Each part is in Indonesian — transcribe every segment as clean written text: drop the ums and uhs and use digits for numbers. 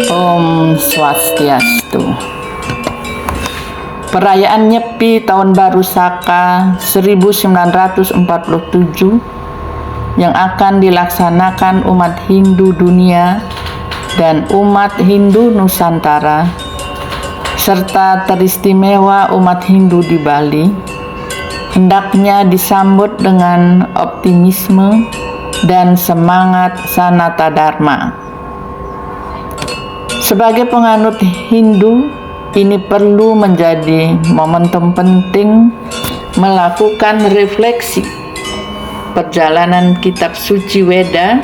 Om Swastiastu. Perayaan Nyepi Tahun Baru Saka 1947 yang akan dilaksanakan umat Hindu dunia dan umat Hindu Nusantara serta teristimewa umat Hindu di Bali hendaknya disambut dengan optimisme dan semangat Sanata Dharma. Sebagai penganut Hindu, ini perlu menjadi momentum penting melakukan refleksi perjalanan kitab suci Weda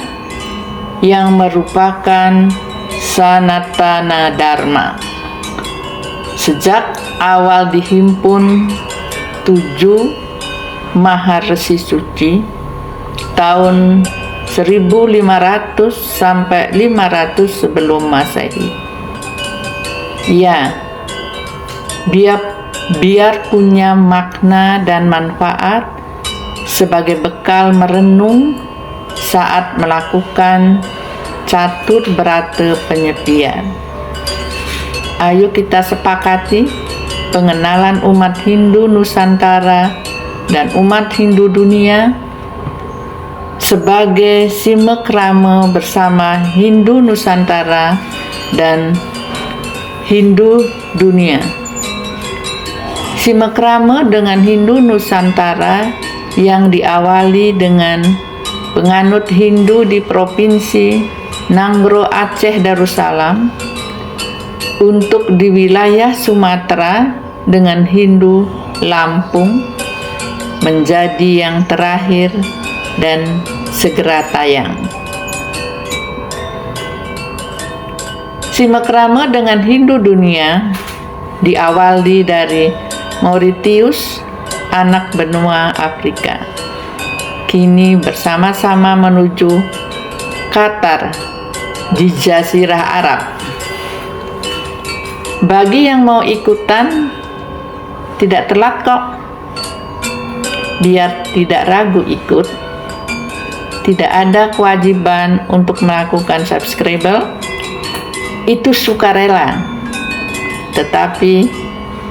yang merupakan Sanatana Dharma. Sejak awal dihimpun 7 Maharesi Suci tahun 1500 sampai 500 sebelum Masehi. Ya, biar punya makna dan manfaat sebagai bekal merenung saat melakukan catur berata penyepian. Ayo kita sepakati pengenalan umat Hindu Nusantara dan umat Hindu dunia sebagai simekrama bersama Hindu Nusantara dan Hindu dunia. Simekrama dengan Hindu Nusantara yang diawali dengan penganut Hindu di Provinsi Nanggro Aceh Darussalam, untuk di wilayah Sumatera dengan Hindu Lampung menjadi yang terakhir dan segera tayang. Simekrama dengan Hindu dunia diawali dari Mauritius, anak benua Afrika, kini bersama-sama menuju Qatar di Jazirah Arab. Bagi yang mau ikutan, tidak telat kok. Biar tidak ragu ikut, tidak ada kewajiban untuk melakukan subscribe, itu sukarela, tetapi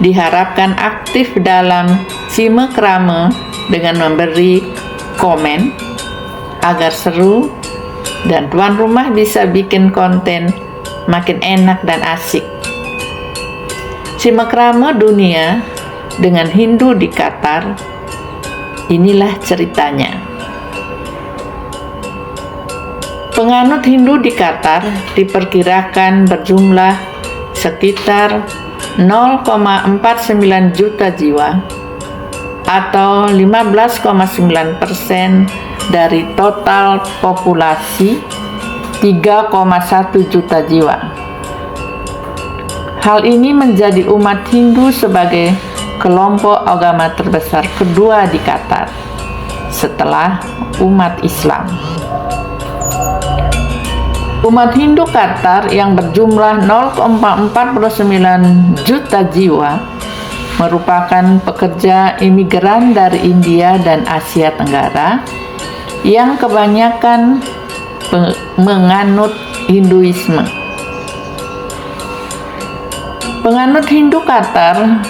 diharapkan aktif dalam simekrama dengan memberi komen agar seru dan tuan rumah bisa bikin konten makin enak dan asik. Simekrama dunia dengan Hindu di Qatar, inilah ceritanya. Penganut Hindu di Qatar diperkirakan berjumlah sekitar 0,49 juta jiwa atau 15,9% dari total populasi 3,1 juta jiwa. Hal ini menjadi umat Hindu sebagai kelompok agama terbesar kedua di Qatar setelah umat Islam. Umat Hindu Qatar yang berjumlah 0,49 juta jiwa merupakan pekerja imigran dari India dan Asia Tenggara yang kebanyakan menganut Hinduisme. Penganut Hindu Qatar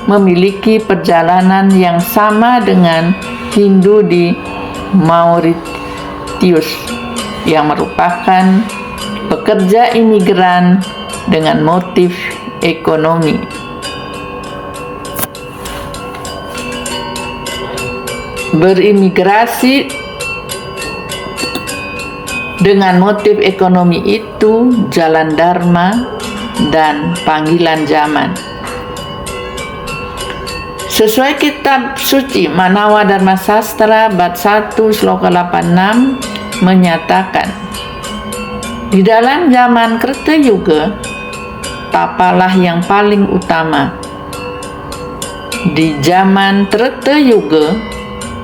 memiliki perjalanan yang sama dengan Hindu di Mauritius yang merupakan pekerja imigran dengan motif ekonomi. Berimigrasi dengan motif ekonomi itu jalan dharma dan panggilan zaman. Sesuai kitab suci Manawa Dharma Sastra bab 1 sloka 86 menyatakan, di dalam zaman Kreta Yuga, tapalah yang paling utama. Di zaman Treta Yuga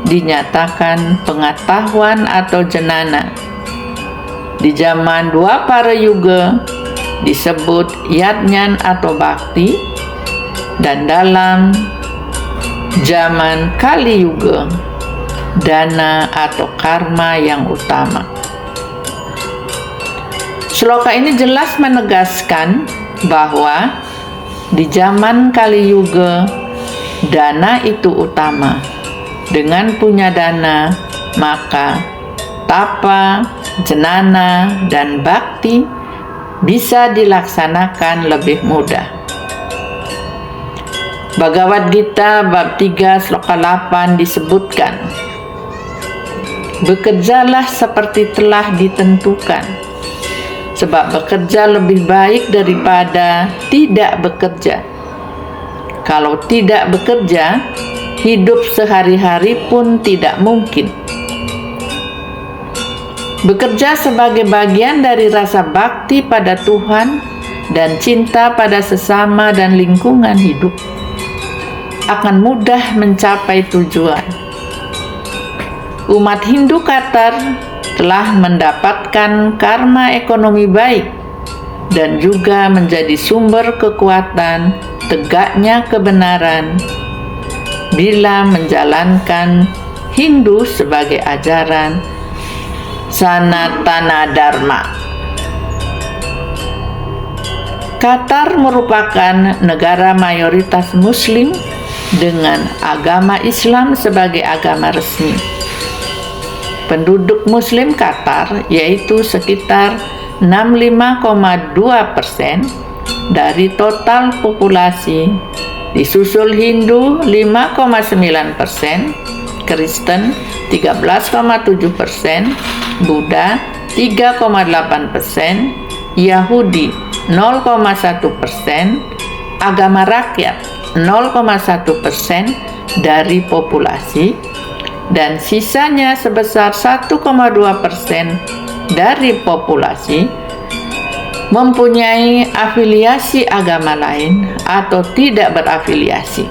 dinyatakan pengetahuan atau jenana. Di zaman Dwapara Yuga disebut yatnyan atau bakti, dan dalam zaman Kali Yuga dana atau karma yang utama. Sloka ini jelas menegaskan bahwa di zaman Kali Yuga, dana itu utama. Dengan punya dana, maka tapa, jnana, dan bakti bisa dilaksanakan lebih mudah. Bhagavad Gita bab 3 sloka 8 disebutkan, bekerjalah seperti telah ditentukan, sebab bekerja lebih baik daripada tidak bekerja. Kalau tidak bekerja, hidup sehari-hari pun tidak mungkin. Bekerja sebagai bagian dari rasa bakti pada Tuhan dan cinta pada sesama dan lingkungan hidup akan mudah mencapai tujuan. Umat Hindu Qatar telah mendapatkan karma ekonomi baik dan juga menjadi sumber kekuatan tegaknya kebenaran bila menjalankan Hindu sebagai ajaran Sanatana Dharma. Qatar merupakan negara mayoritas Muslim dengan agama Islam sebagai agama resmi. Penduduk Muslim Qatar yaitu sekitar 65,2% dari total populasi, disusul Hindu 5,9%, Kristen 13,7%, Buddha 3,8%, Yahudi 0,1%, agama rakyat 0,1% dari populasi, dan sisanya sebesar 1,2% dari populasi mempunyai afiliasi agama lain atau tidak berafiliasi.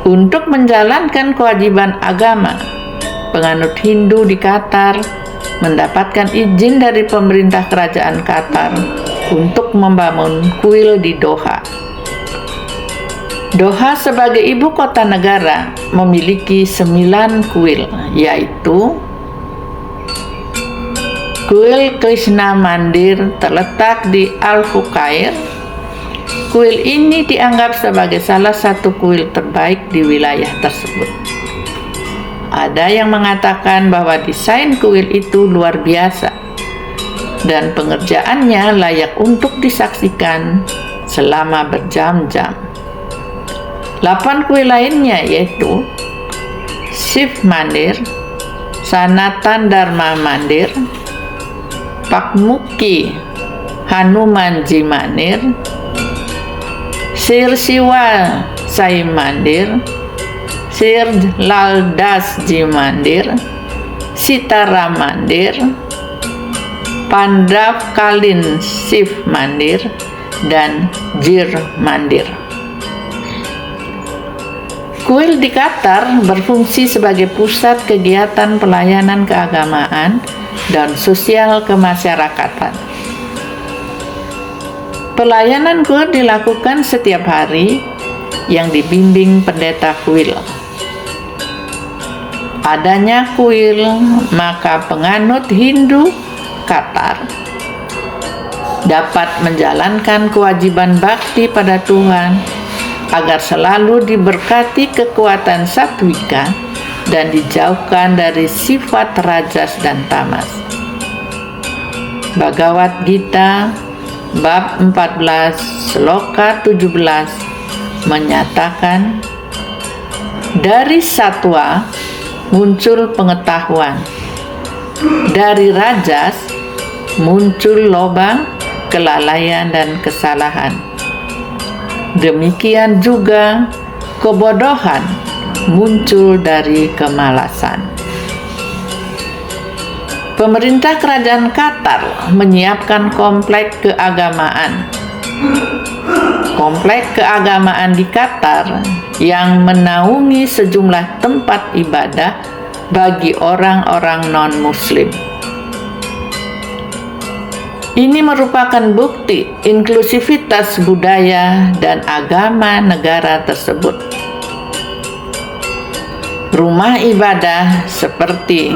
Untuk menjalankan kewajiban agama, penganut Hindu di Qatar mendapatkan izin dari pemerintah kerajaan Qatar untuk membangun kuil di Doha. Doha sebagai ibu kota negara memiliki 9 kuil, yaitu Kuil Krishna Mandir terletak di Al-Fuqair. Kuil ini dianggap sebagai salah satu kuil terbaik di wilayah tersebut. Ada yang mengatakan bahwa desain kuil itu luar biasa dan pengerjaannya layak untuk disaksikan selama berjam-jam. 8 kuil lainnya yaitu Shiv Mandir, Sanatan Dharma Mandir, Pakmuki Hanumanji Mandir, Sir Siwa Sai Mandir, Sir Laldas Ji Mandir, Sitara Mandir, Pandav Kalin Shiv Mandir, dan Jir Mandir. Kuil di Qatar berfungsi sebagai pusat kegiatan pelayanan keagamaan dan sosial kemasyarakatan. Pelayanan kuil dilakukan setiap hari yang dibimbing pendeta kuil. Adanya kuil, maka penganut Hindu Qatar dapat menjalankan kewajiban bakti pada Tuhan agar selalu diberkati kekuatan satwika dan dijauhkan dari sifat rajas dan tamas. Bhagavad Gita bab 14 sloka 17 menyatakan, dari satwa muncul pengetahuan, dari rajas muncul loba, kelalaian dan kesalahan. Demikian juga kebodohan muncul dari kemalasan. Pemerintah kerajaan Qatar menyiapkan kompleks keagamaan. Kompleks keagamaan di Qatar yang menaungi sejumlah tempat ibadah bagi orang-orang non-Muslim. Ini merupakan bukti inklusivitas budaya dan agama negara tersebut. Rumah ibadah seperti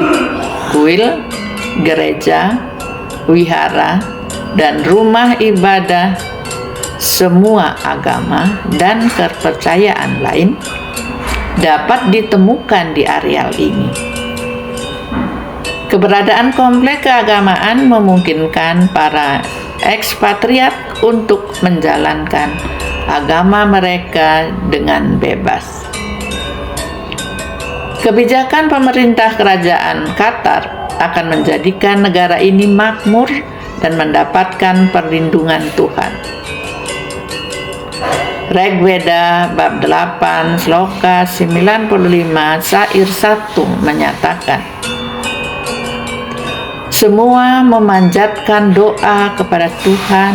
kuil, gereja, wihara, dan rumah ibadah semua agama dan kepercayaan lain dapat ditemukan di areal ini. Keberadaan komplek keagamaan memungkinkan para ekspatriat untuk menjalankan agama mereka dengan bebas. Kebijakan pemerintah kerajaan Qatar akan menjadikan negara ini makmur dan mendapatkan perlindungan Tuhan. Rigveda bab 8 sloka 95 syair 1 menyatakan, semua memanjatkan doa kepada Tuhan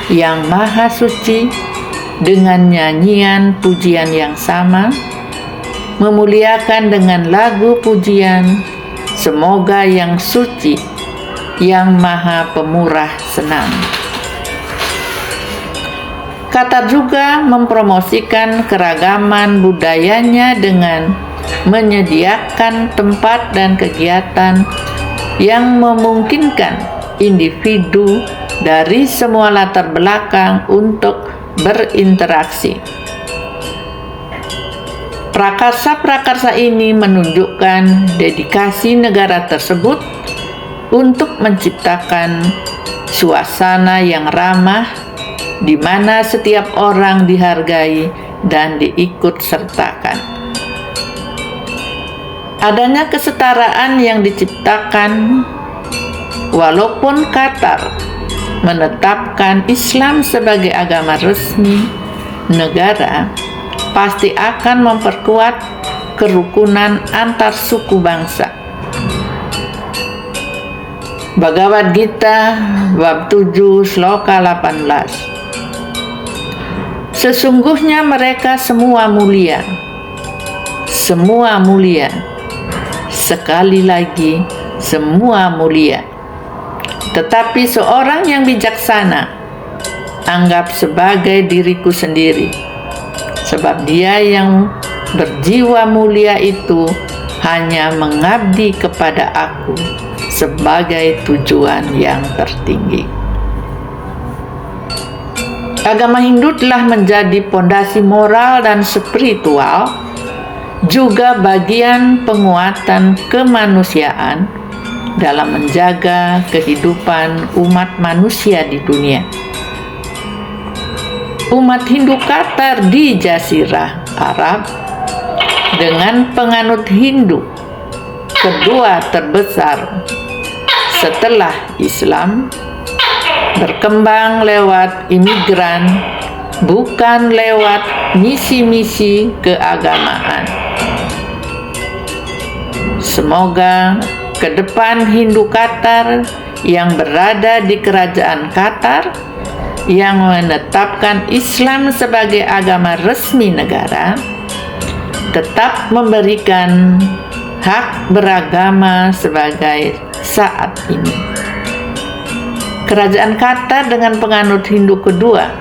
yang Maha Suci dengan nyanyian pujian yang sama, memuliakan dengan lagu pujian, semoga yang suci, yang Maha Pemurah senang. Qatar juga mempromosikan keragaman budayanya dengan menyediakan tempat dan kegiatan yang memungkinkan individu dari semua latar belakang untuk berinteraksi. Prakarsa-prakarsa ini menunjukkan dedikasi negara tersebut untuk menciptakan suasana yang ramah di mana setiap orang dihargai dan diikut sertakan. Adanya kesetaraan yang diciptakan, walaupun Qatar menetapkan Islam sebagai agama resmi negara, pasti akan memperkuat kerukunan antar suku bangsa. Bhagavad Gita bab 7 sloka 18. Sesungguhnya mereka semua mulia, sekali lagi semua mulia. Tetapi seorang yang bijaksana anggap sebagai diriku sendiri, sebab dia yang berjiwa mulia itu hanya mengabdi kepada aku sebagai tujuan yang tertinggi. Agama Hindu telah menjadi pondasi moral dan spiritual, juga bagian penguatan kemanusiaan dalam menjaga kehidupan umat manusia di dunia. Umat Hindu Qatar di Jazirah Arab dengan penganut Hindu kedua terbesar setelah Islam berkembang lewat imigran, bukan lewat misi-misi keagamaan. Semoga ke depan Hindu Qatar yang berada di kerajaan Qatar yang menetapkan Islam sebagai agama resmi negara tetap memberikan hak beragama sebagai saat ini. Kerajaan Qatar dengan penganut Hindu kedua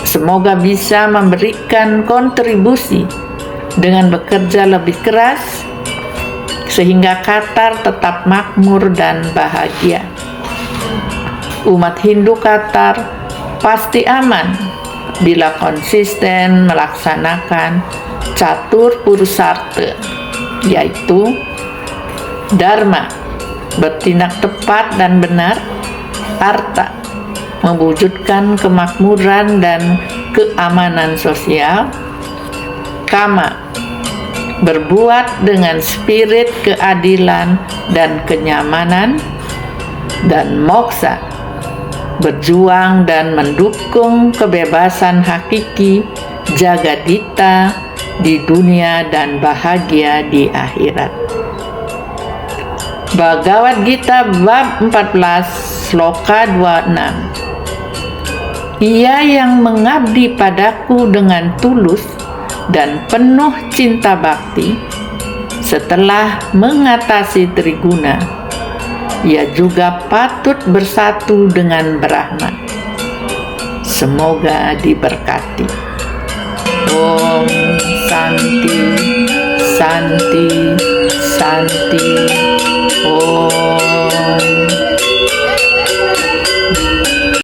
semoga bisa memberikan kontribusi dengan bekerja lebih keras sehingga Qatar tetap makmur dan bahagia. Umat Hindu Qatar pasti aman bila konsisten melaksanakan catur purusarta, yaitu dharma, bertindak tepat dan benar, arta, mewujudkan kemakmuran dan keamanan sosial, kama, berbuat dengan spirit keadilan dan kenyamanan, dan moksa, berjuang dan mendukung kebebasan hakiki jagadita di dunia dan bahagia di akhirat. Bhagavad Gita bab 14 sloka 26. Ia yang mengabdi padaku dengan tulus dan penuh cinta bakti, setelah mengatasi triguna, ia juga patut bersatu dengan Brahma. Semoga diberkati. Om Santi, Santi, Santi. Om